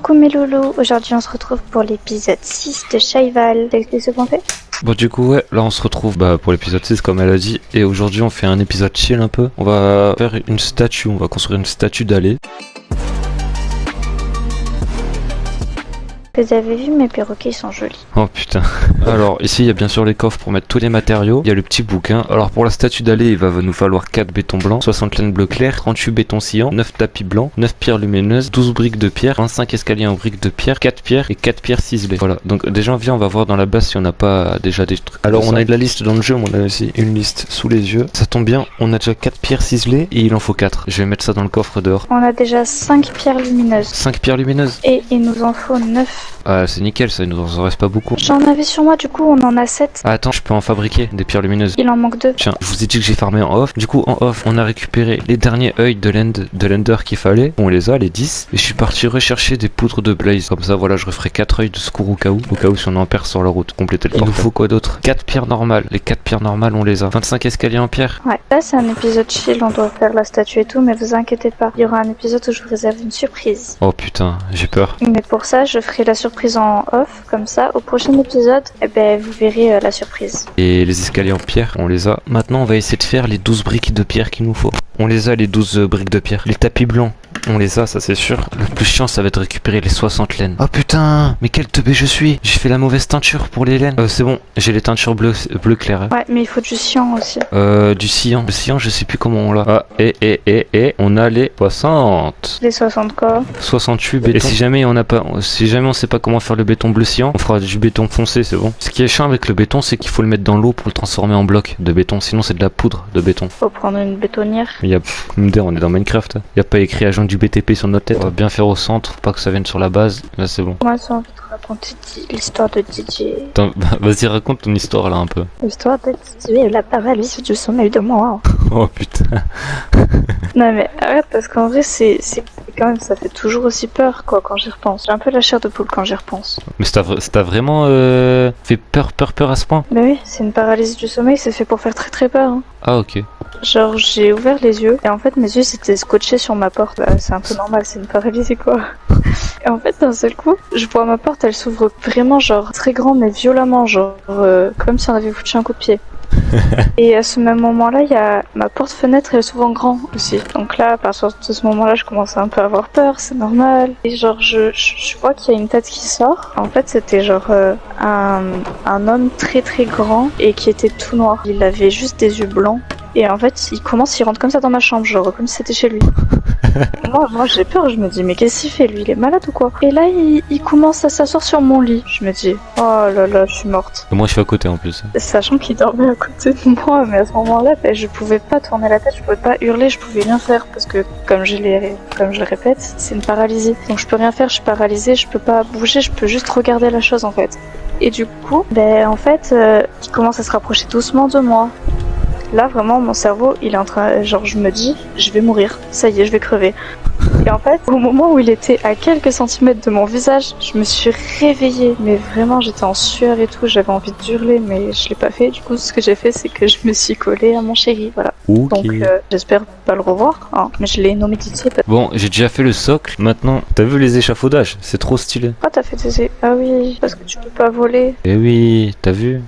Coucou mes loulous, aujourd'hui on se retrouve pour l'épisode 6 de Chaival. T'expliques ce qu'on fait? Bon du coup ouais, là on se retrouve pour l'épisode 6 comme elle a dit. Et aujourd'hui on fait un épisode chill un peu. On va faire une statue, on va construire une statue d'allée. Vous avez vu, mes perroquets ils sont jolis. Oh putain. Alors ici il y a bien sûr les coffres pour mettre tous les matériaux. Il y a le petit bouquin. Alors pour la statue d'allée il va nous falloir 4 bétons blancs, 60 laines bleu clair, 38 bétons sciants, 9 tapis blancs, 9 pierres lumineuses, 12 briques de pierre, 25 escaliers en briques de pierre, 4 pierres et 4 pierres ciselées. Voilà, donc déjà viens on va voir dans la base si on n'a pas déjà des trucs. Alors on a de la liste dans le jeu, mais on a aussi une liste sous les yeux. Ça tombe bien, on a déjà 4 pierres ciselées et il en faut 4. Je vais mettre ça dans le coffre dehors. On a déjà 5 pierres lumineuses. 5 pierres lumineuses. Et il nous en faut 9. Ah c'est nickel ça, il nous en reste pas beaucoup. J'en avais sur moi, du coup on en a 7. Ah, attends, je peux en fabriquer des pierres lumineuses. Il en manque 2. Tiens, je vous ai dit que j'ai farmé en off. Du coup, en off, on a récupéré les derniers œils de l'Ender qu'il fallait. On les a, les 10. Et je suis parti rechercher des poudres de blaze. Comme ça, voilà, je referai 4 œils de secours au cas où si on en perd sur la route. Compléter le portrait. Il nous faut quoi d'autre? 4 pierres normales. Les 4 pierres normales, on les a. 25 escaliers en pierre. Ouais, là c'est un épisode chill, on doit faire la statue et tout, mais vous inquiétez pas. Il y aura un épisode où je vous réserve une surprise. Oh putain, j'ai peur. Mais pour ça, je ferai la surprise en off, comme ça, au prochain épisode, vous verrez la surprise. Et les escaliers en pierre, on les a. Maintenant, on va essayer de faire les 12 briques de pierre qu'il nous faut. On les a, les 12 briques de pierre. Les tapis blancs, on les a, ça c'est sûr. Le plus chiant, ça va être de récupérer les 60 laines. Oh putain, mais quel teubé je suis. J'ai fait la mauvaise teinture pour les laines. C'est bon, j'ai les teintures bleu clair. Ouais, mais il faut du cyan aussi. Du cyan. Le cyan, je sais plus comment on l'a. Ah, et on a les 60. Les 60 quoi? 68 béton. Et si jamais on sait pas comment faire le béton bleu cyan, on fera du béton foncé, c'est bon. Ce qui est chiant avec le béton, c'est qu'il faut le mettre dans l'eau pour le transformer en bloc de béton. Sinon, c'est de la poudre de béton. Faut prendre une bétonnière. Il y a, on est dans Minecraft. Il y a pas écrit agent du BTP sur notre tête. On va bien faire au centre, faut pas que ça vienne sur la base. Là, c'est bon. Moi, j'ai envie de raconter l'histoire de Didier. Attends, vas-y, raconte ton histoire là un peu. L'histoire de Didier, la paralysie du sommeil de moi. Oh putain. Non mais arrête, parce qu'en vrai, c'est quand même, ça fait toujours aussi peur quoi quand j'y repense. J'ai un peu la chair de poule quand j'y repense. Mais ça t'a vraiment fait peur à ce point? Bah oui, c'est une paralysie du sommeil, c'est fait pour faire très très peur. Hein. Ah ok. Genre j'ai ouvert les yeux et en fait mes yeux s'étaient scotchés sur ma porte. Bah, c'est un peu normal, c'est une paralysie quoi. Et en fait d'un seul coup, je vois ma porte, elle s'ouvre vraiment genre très grand mais violemment, genre comme si on avait foutu un coup de pied. Et à ce même moment-là, il y a ma porte-fenêtre, elle s'ouvre en grand aussi. Donc là, à partir de ce moment-là, je commence à un peu avoir peur, c'est normal. Et genre, je vois qu'il y a une tête qui sort. En fait, c'était genre un homme très très grand et qui était tout noir. Il avait juste des yeux blancs. Et en fait, il rentre comme ça dans ma chambre, genre comme si c'était chez lui. Moi j'ai peur, je me dis mais qu'est-ce qu'il fait lui, il est malade ou quoi? Et là il commence à s'asseoir sur mon lit. Je me dis oh là là, je suis morte. Et moi je suis à côté en plus. Sachant qu'il dormait à côté de moi, mais à ce moment-là, je pouvais pas tourner la tête, je pouvais pas hurler, je pouvais rien faire parce que comme je le répète, c'est une paralysie. Donc je peux rien faire, je suis paralysée, je peux pas bouger, je peux juste regarder la chose en fait. Et du coup, en fait, il commence à se rapprocher doucement de moi. Là, vraiment, mon cerveau, il est en train... Genre, je me dis, je vais mourir. Ça y est, je vais crever. Et en fait, au moment où il était à quelques centimètres de mon visage, je me suis réveillée. Mais vraiment, j'étais en sueur et tout. J'avais envie d'hurler, mais je l'ai pas fait. Du coup, ce que j'ai fait, c'est que je me suis collée à mon chéri. Voilà. Okay. Donc, j'espère pas le revoir. Hein. Mais je l'ai nommé Didier. Bon, j'ai déjà fait le socle. Maintenant, t'as vu les échafaudages? C'est trop stylé. Ah, t'as fait des... Ah oui, parce que tu peux pas voler. Eh oui, t'as vu?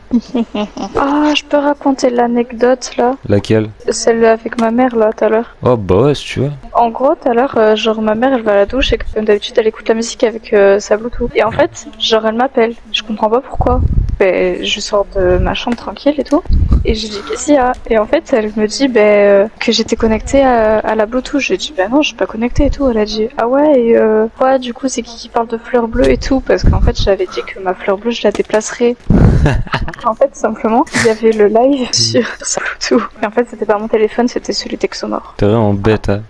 Ah, je peux raconter l'anecdote, là? Laquelle? Celle avec ma mère, là, tout à l'heure. Oh bah ouais, si tu veux. En gros, tout à l'heure, genre ma mère elle va à la douche et comme d'habitude elle écoute la musique avec sa Bluetooth. Et en fait, genre elle m'appelle. Je comprends pas pourquoi. Je sors de ma chambre tranquille et tout. Et je dis qu'est-ce qu'il y a? Et en fait elle me dit que j'étais connectée à la Bluetooth. Je dis non, je suis pas connectée et tout. Elle a dit ah ouais et quoi du coup c'est qui parle de fleurs bleues et tout parce qu'en fait j'avais dit que ma fleur bleue je la déplacerais. En fait simplement il y avait le live sur sa Bluetooth. Et en fait c'était pas mon téléphone, c'était celui d'Exomore. T'es vraiment bête hein.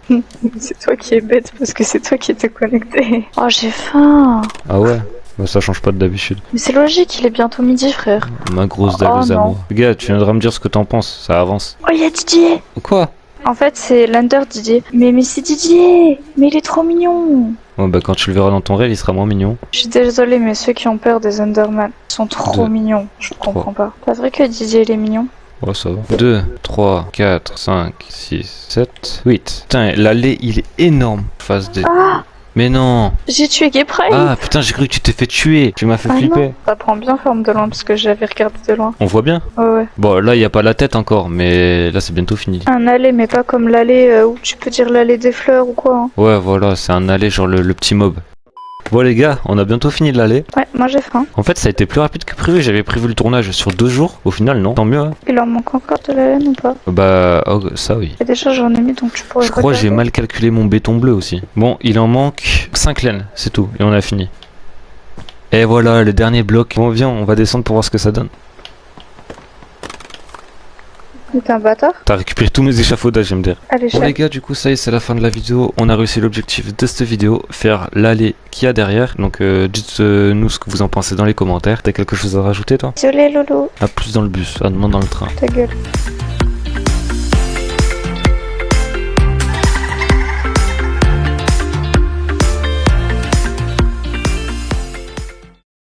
C'est toi qui es bête parce que c'est toi qui étais connecté. Oh j'ai faim. Ah ouais? Bah, ça change pas d'habitude. Mais c'est logique, il est bientôt midi frère. Ma grosse dalle aux amours. Gars, tu viendras me dire ce que t'en penses, ça avance. Oh y'a Didier. Quoi? En fait c'est l'Under Didier. Mais c'est Didier. Mais il est trop mignon. Ouais bah quand tu le verras dans ton rêve il sera moins mignon. Je suis désolée mais ceux qui ont peur des Enderman sont trop mignons. Je comprends pas. C'est vrai que Didier il est mignon? Ouais, ça va. 2, 3, 4, 5, 6, 7, 8. Putain, l'allée, il est énorme. Phase D. Ah! Mais non. J'ai tué Gepray. Ah putain, j'ai cru que tu t'es fait tuer. Tu m'as fait flipper. Non, ça prend bien forme de loin parce que j'avais regardé de loin. On voit bien. Ouais, ouais. Bon, là, il y a pas la tête encore, mais là, c'est bientôt fini. Un allée, mais pas comme l'allée où tu peux dire l'allée des fleurs ou quoi. Hein. Ouais, voilà, c'est un allée, genre le petit mob. Bon les gars, on a bientôt fini de l'allée. Ouais, moi j'ai faim. En fait, ça a été plus rapide que prévu. J'avais prévu le tournage sur 2 jours. Au final, non. Tant mieux. Hein. Il en manque encore de la laine ou pas? Bah, oh, ça oui. Et déjà j'en ai mis donc tu pourrais. Je crois que j'ai mal calculé mon béton bleu aussi. Bon, il en manque 5 laines, c'est tout. Et on a fini. Et voilà, le dernier bloc. Bon, viens, on va descendre pour voir ce que ça donne. T'es un bâtard? T'as récupéré tous mes échafaudages, j'aime dire. Allez, Bon les gars, du coup ça y est, c'est la fin de la vidéo. On a réussi l'objectif de cette vidéo, faire l'allée qu'il y a derrière. Donc dites-nous ce que vous en pensez dans les commentaires. T'as quelque chose à rajouter toi? Désolé Lolo. À plus dans le bus, à demain dans le train. Ta gueule.